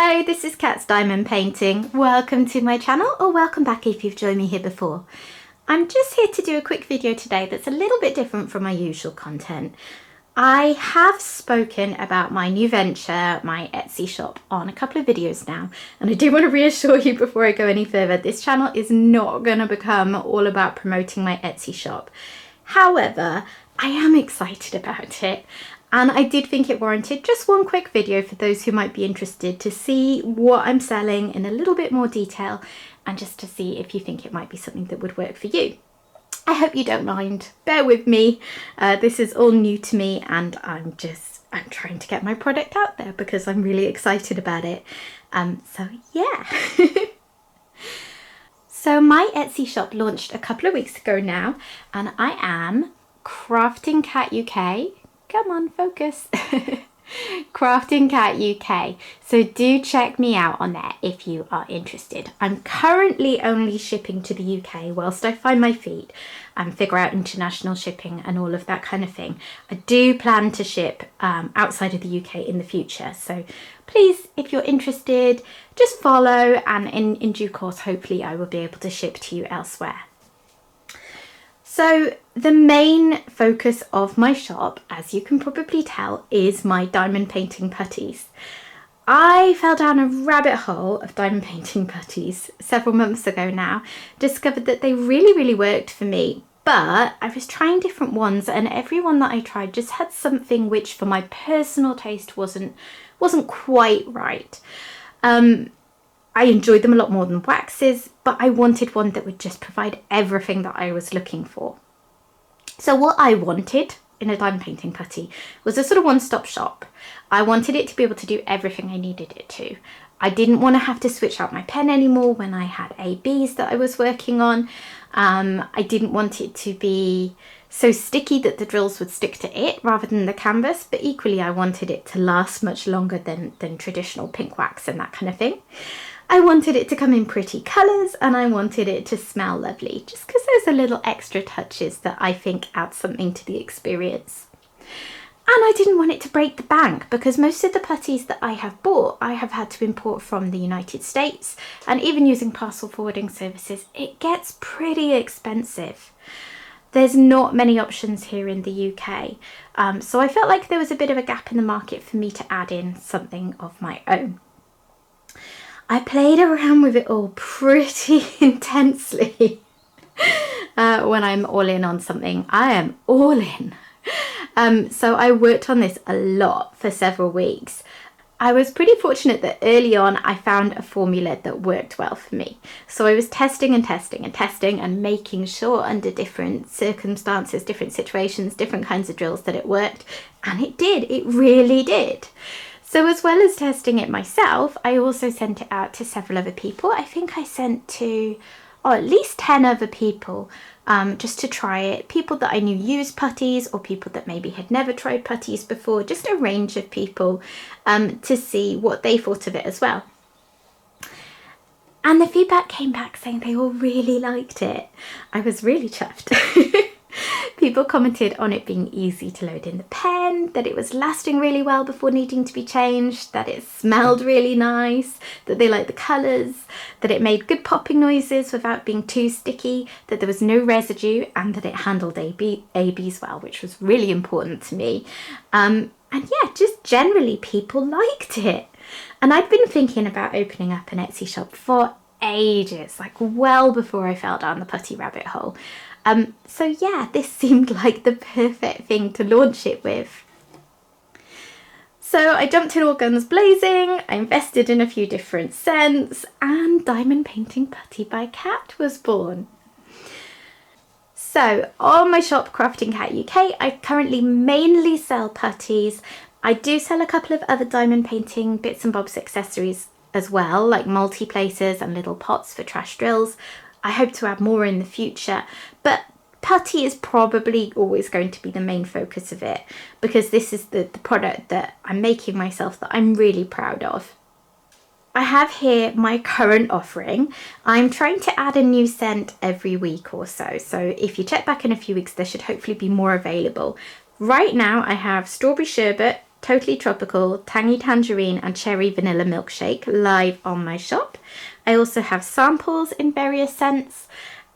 Hello, this is Cat's Diamond Painting. Welcome to my channel, or welcome back if you've joined me here before. I'm just here to do a quick video today that's a little bit different from my usual content. I have spoken about my new venture, my Etsy shop, on a couple of videos now, and I do want to reassure you before I go any further, this channel is not going to become all about promoting my Etsy shop. However, I am excited about it. And I did think it warranted just one quick video for those who might be interested to see what I'm selling in a little bit more detail and just to see if you think it might be something that would work for you. I hope you don't mind. Bear with me. This is all new to me and I'm trying to get my product out there because I'm really excited about it. So yeah. So my Etsy shop launched a couple of weeks ago now and I am Crafting Cat UK. Come on, focus. Crafting Cat UK. So do check me out on there if you are interested. I'm currently only shipping to the UK whilst I find my feet and figure out international shipping and all of that kind of thing. I do plan to ship outside of the UK in the future. So please, if you're interested, just follow and in due course, hopefully I will be able to ship to you elsewhere. So the main focus of my shop, as you can probably tell, is my diamond painting putties. I fell down a rabbit hole of diamond painting putties several months ago now, discovered that they really worked for me, but I was trying different ones and every one that I tried just had something which for my personal taste wasn't quite right. I enjoyed them a lot more than waxes, but I wanted one that would just provide everything that I was looking for. So what I wanted in a diamond painting putty was a sort of one-stop shop. I wanted it to be able to do everything I needed it to. I didn't want to have to switch out my pen anymore when I had ABs that I was working on. I didn't want it to be so sticky that the drills would stick to it rather than the canvas, but equally I wanted it to last much longer than traditional pink wax and that kind of thing. I wanted it to come in pretty colours and I wanted it to smell lovely, just because those are little extra touches that I think add something to the experience. And I didn't want it to break the bank because most of the putties that I have bought, I have had to import from the United States, and even using parcel forwarding services, it gets pretty expensive. There's not many options here in the UK, so I felt like there was a bit of a gap in the market for me to add in something of my own. I played around with it all pretty intensely. When I'm all in on something, I am all in. So I worked on this a lot for several weeks. I was pretty fortunate that early on I found a formula that worked well for me. So I was testing and making sure under different circumstances, different situations, different kinds of drills that it worked. And it did, it really did. So as well as testing it myself, I also sent it out to several other people. I think I sent to at least 10 other people just to try it. People that I knew used putties or people that maybe had never tried putties before, just a range of people to see what they thought of it as well. And the feedback came back saying they all really liked it. I was really chuffed. People commented on it being easy to load in the pen, that it was lasting really well before needing to be changed, that it smelled really nice, that they liked the colours, that it made good popping noises without being too sticky, that there was no residue, and that it handled ABs well, which was really important to me. And yeah, just generally people liked it. And I'd been thinking about opening up an Etsy shop for ages, like well before I fell down the putty rabbit hole. So yeah, this seemed like the perfect thing to launch it with. So I jumped in all guns blazing, I invested in a few different scents, and Diamond Painting Putty by Cat was born. So on my shop, Crafting Cat UK, I currently mainly sell putties. I do sell a couple of other diamond painting bits and bobs accessories as well, like multi-placers and little pots for trash drills. I hope to add more in the future, but putty is probably always going to be the main focus of it because this is the product that I'm making myself that I'm really proud of. I have here my current offering. I'm trying to add a new scent every week or so. So if you check back in a few weeks, there should hopefully be more available. Right now I have strawberry sherbet, Totally Tropical, Tangy Tangerine and Cherry Vanilla Milkshake live on my shop. I also have samples in various scents.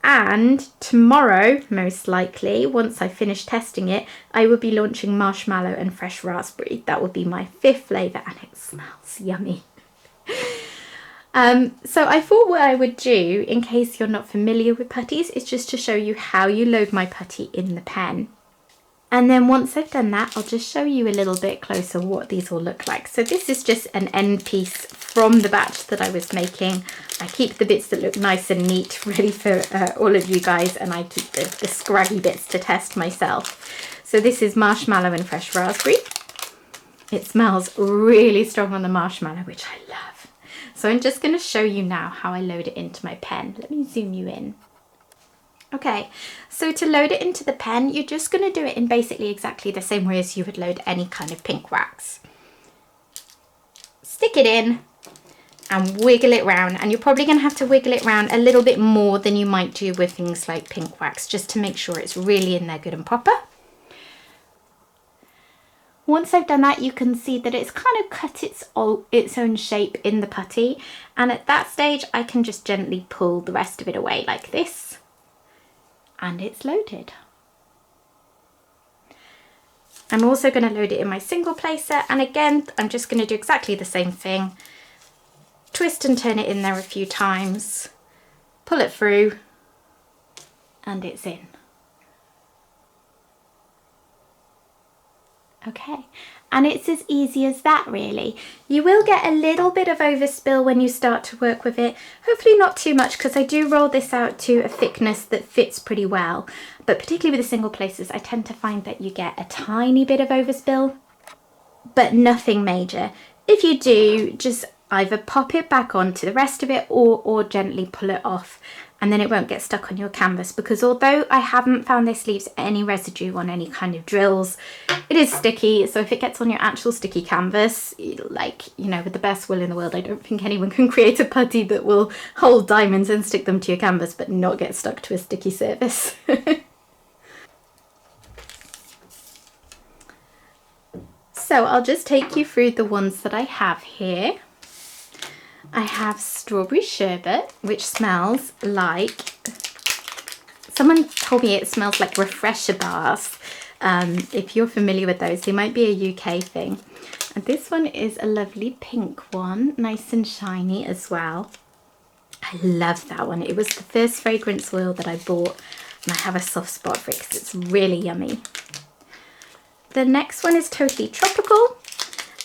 And tomorrow, most likely, once I finish testing it, I will be launching Marshmallow and Fresh Raspberry. That will be my 5th flavour and it smells yummy. So I thought what I would do, in case you're not familiar with putties, is just to show you how you load my putty in the pen. And then once I've done that, I'll just show you a little bit closer what these all look like. So this is just an end piece from the batch that I was making. I keep the bits that look nice and neat ready for all of you guys, and I keep the scraggy bits to test myself. So this is Marshmallow and Fresh Raspberry. It smells really strong on the marshmallow, which I love. So I'm just going to show you now how I load it into my pen. Let me zoom you in. Okay, so to load it into the pen, you're just going to do it in basically exactly the same way as you would load any kind of pink wax. Stick it in and wiggle it round, and you're probably going to have to wiggle it round a little bit more than you might do with things like pink wax, just to make sure it's really in there good and proper. Once I've done that, you can see that it's kind of cut its own shape in the putty, and at that stage I can just gently pull the rest of it away like this. And it's loaded. I'm also going to load it in my single placer, and again I'm just going to do exactly the same thing. Twist and turn it in there a few times, pull it through, and it's in. Okay, and it's as easy as that really. You will get a little bit of overspill when you start to work with it, hopefully not too much, because I do roll this out to a thickness that fits pretty well, but particularly with the single places I tend to find that you get a tiny bit of overspill, but nothing major. If you do, just either pop it back onto the rest of it or gently pull it off, and then it won't get stuck on your canvas, because although I haven't found this leaves any residue on any kind of drills, it is sticky. So if it gets on your actual sticky canvas, like, you know, with the best will in the world, I don't think anyone can create a putty that will hold diamonds and stick them to your canvas but not get stuck to a sticky surface. So I'll just take you through the ones that I have here. I have Strawberry Sherbet, which smells like, someone told me it smells like refresher bars. If you're familiar with those, they might be a UK thing. And this one is a lovely pink one, nice and shiny as well. I love that one. It was the first fragrance oil that I bought, and I have a soft spot for it because it's really yummy. The next one is Totally Tropical.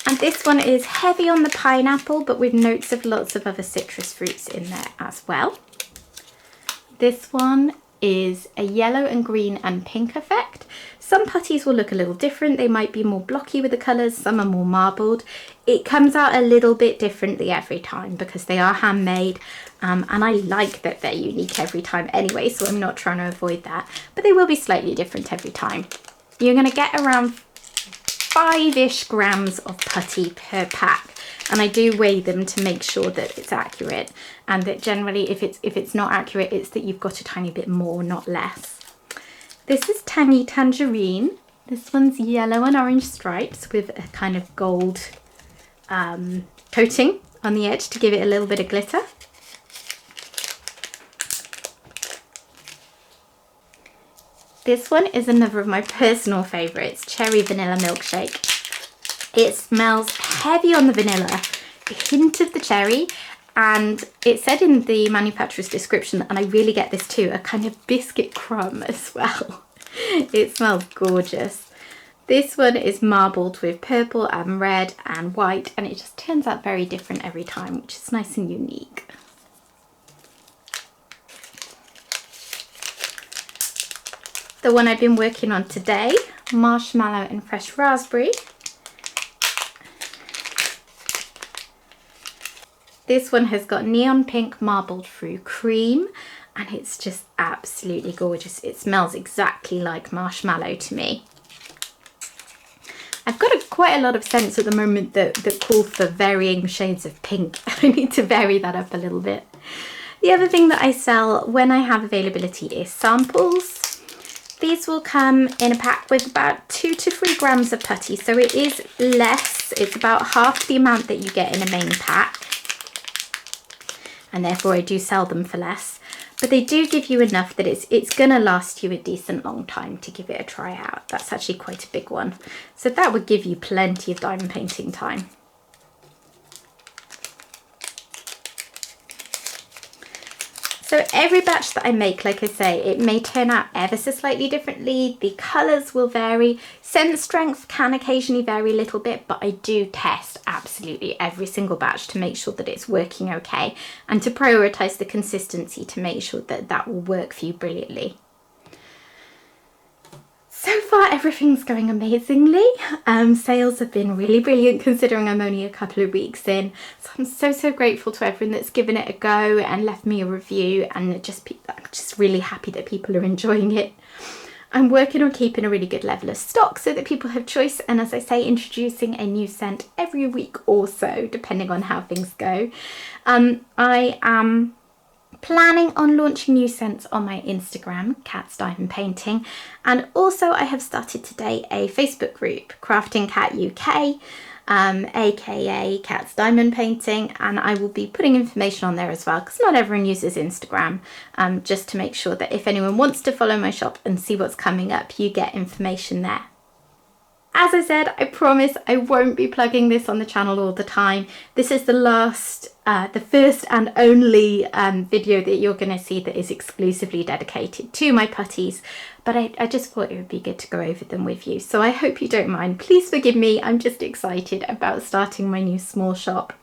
And this one is heavy on the pineapple, but with notes of lots of other citrus fruits in there as well. This one is a yellow and green and pink effect. Some putties will look a little different. They might be more blocky with the colours, some are more marbled. It comes out a little bit differently every time because they are handmade, and I like that they're unique every time anyway, so I'm not trying to avoid that. But they will be slightly different every time. You're going to get around 5-ish grams of putty per pack, and I do weigh them to make sure that it's accurate, and that generally if it's not accurate, it's that you've got a tiny bit more, not less. This is Tangy Tangerine. This one's yellow and orange stripes with a kind of gold coating on the edge to give it a little bit of glitter. This one is another of my personal favourites, Cherry Vanilla Milkshake. It smells heavy on the vanilla, a hint of the cherry, and it said in the manufacturer's description, and I really get this too, a kind of biscuit crumb as well. It smells gorgeous. This one is marbled with purple and red and white, and it just turns out very different every time, which is nice and unique. The one I've been working on today, Marshmallow and Fresh Raspberry. This one has got neon pink marbled through cream, and it's just absolutely gorgeous. It smells exactly like marshmallow to me. I've got quite a lot of scents at the moment that call for varying shades of pink. I need to vary that up a little bit. The other thing that I sell when I have availability is samples. These will come in a pack with about 2 to 3 grams of putty, so it is less. It's about half the amount that you get in a main pack, and therefore I do sell them for less. But they do give you enough that it's going to last you a decent long time to give it a try out. That's actually quite a big one. So that would give you plenty of diamond painting time. So every batch that I make, like I say, it may turn out ever so slightly differently. The colours will vary. Scent strength can occasionally vary a little bit, but I do test absolutely every single batch to make sure that it's working okay and to prioritise the consistency to make sure that that will work for you brilliantly. So far everything's going amazingly. Sales have been really brilliant considering I'm only a couple of weeks in. So I'm so grateful to everyone that's given it a go and left me a review, and I'm just really happy that people are enjoying it. I'm working on keeping a really good level of stock so that people have choice, and as I say, introducing a new scent every week or so, depending on how things go. I am planning on launching new scents on my Instagram, catsdiamondpainting, and also I have started today a Facebook group, Crafting Cat UK, aka Cats Diamond Painting, and I will be putting information on there as well because not everyone uses Instagram, just to make sure that if anyone wants to follow my shop and see what's coming up, you get information there. As I said, I promise I won't be plugging this on the channel all the time. This is the first and only video that you're going to see that is exclusively dedicated to my putties, but I just thought it would be good to go over them with you. So I hope you don't mind. Please forgive me, I'm just excited about starting my new small shop.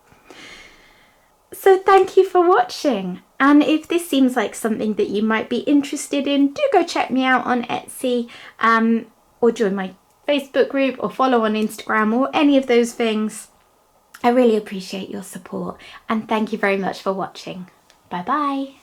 So thank you for watching, and if this seems like something that you might be interested in, do go check me out on Etsy, or join my Facebook group, or follow on Instagram, or any of those things. I really appreciate your support, and thank you very much for watching. Bye bye.